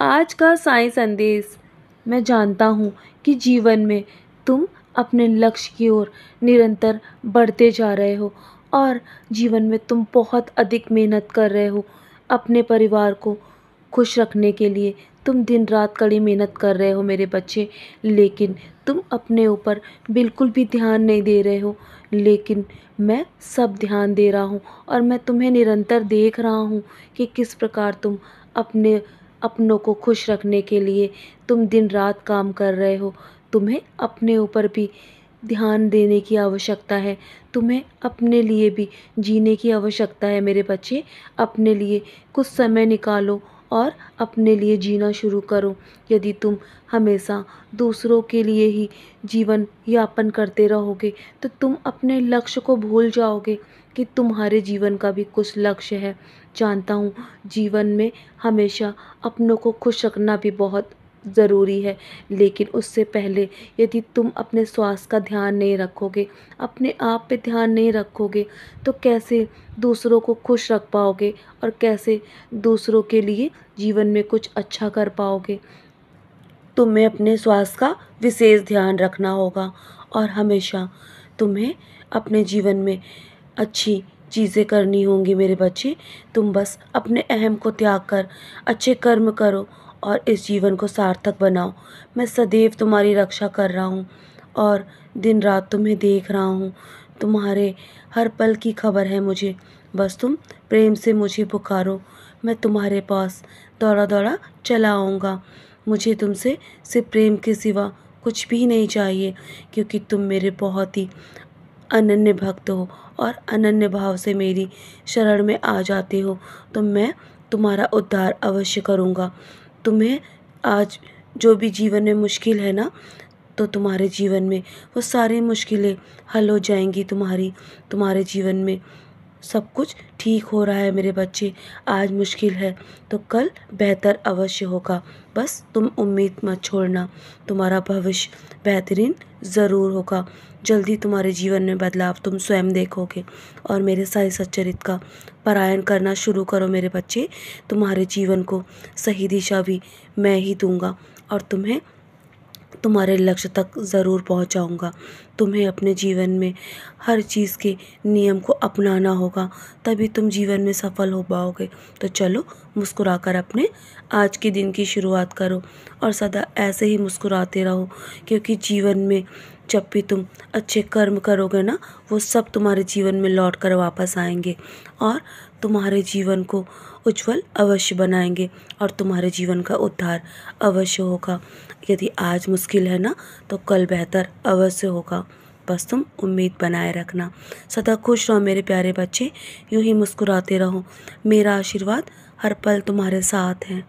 आज का साई संदेश। मैं जानता हूँ कि जीवन में तुम अपने लक्ष्य की ओर निरंतर बढ़ते जा रहे हो और जीवन में तुम बहुत अधिक मेहनत कर रहे हो। अपने परिवार को खुश रखने के लिए तुम दिन रात कड़ी मेहनत कर रहे हो मेरे बच्चे, लेकिन तुम अपने ऊपर बिल्कुल भी ध्यान नहीं दे रहे हो। लेकिन मैं सब ध्यान दे रहा हूँ और मैं तुम्हें निरंतर देख रहा हूँ कि किस प्रकार तुम अपनों को खुश रखने के लिए तुम दिन रात काम कर रहे हो। तुम्हें अपने ऊपर भी ध्यान देने की आवश्यकता है। तुम्हें अपने लिए भी जीने की आवश्यकता है मेरे बच्चे। अपने लिए कुछ समय निकालो और अपने लिए जीना शुरू करो। यदि तुम हमेशा दूसरों के लिए ही जीवन यापन करते रहोगे तो तुम अपने लक्ष्य को भूल जाओगे कि तुम्हारे जीवन का भी कुछ लक्ष्य है। जानता हूँ जीवन में हमेशा अपनों को खुश रखना भी बहुत ज़रूरी है, लेकिन उससे पहले यदि तुम अपने स्वास्थ्य का ध्यान नहीं रखोगे, अपने आप पे ध्यान नहीं रखोगे, तो कैसे दूसरों को खुश रख पाओगे और कैसे दूसरों के लिए जीवन में कुछ अच्छा कर पाओगे। तुम्हें अपने स्वास्थ्य का विशेष ध्यान रखना होगा और हमेशा तुम्हें अपने जीवन में अच्छी चीज़ें करनी होंगी मेरे बच्चे। तुम बस अपने अहम को त्याग कर अच्छे कर्म करो और इस जीवन को सार्थक बनाओ। मैं सदैव तुम्हारी रक्षा कर रहा हूँ और दिन रात तुम्हें देख रहा हूँ। तुम्हारे हर पल की खबर है मुझे। बस तुम प्रेम से मुझे पुकारो, मैं तुम्हारे पास दौड़ा दौड़ा चला आऊँगा। मुझे तुमसे सिर्फ प्रेम के सिवा कुछ भी नहीं चाहिए, क्योंकि तुम मेरे बहुत ही अनन्य भक्त हो और अनन्य भाव से मेरी शरण में आ जाते हो, तो मैं तुम्हारा उद्धार अवश्य करूँगा। तुम्हें आज जो भी जीवन में मुश्किल है ना, तो तुम्हारे जीवन में वो सारी मुश्किलें हल हो जाएंगी। तुम्हारे जीवन में सब कुछ ठीक हो रहा है मेरे बच्चे। आज मुश्किल है तो कल बेहतर अवश्य होगा। बस तुम उम्मीद मत छोड़ना, तुम्हारा भविष्य बेहतरीन ज़रूर होगा। जल्दी तुम्हारे जीवन में बदलाव तुम स्वयं देखोगे और मेरे साई सच्चरित्र का पारायण करना शुरू करो मेरे बच्चे। तुम्हारे जीवन को सही दिशा भी मैं ही दूंगा और तुम्हें तुम्हारे लक्ष्य तक ज़रूर पहुंचाऊंगा। तुम्हें अपने जीवन में हर चीज़ के नियम को अपनाना होगा, तभी तुम जीवन में सफल हो पाओगे। तो चलो मुस्कुराकर अपने आज के दिन की शुरुआत करो और सदा ऐसे ही मुस्कुराते रहो, क्योंकि जीवन में जब भी तुम अच्छे कर्म करोगे ना, वो सब तुम्हारे जीवन में लौट कर वापस आएंगे और तुम्हारे जीवन को उज्जवल अवश्य बनाएंगे और तुम्हारे जीवन का उद्धार अवश्य होगा। यदि आज मुश्किल है ना, तो कल बेहतर अवश्य होगा। बस तुम उम्मीद बनाए रखना। सदा खुश रहो मेरे प्यारे बच्चे, यूं ही मुस्कुराते रहो। मेरा आशीर्वाद हर पल तुम्हारे साथ है।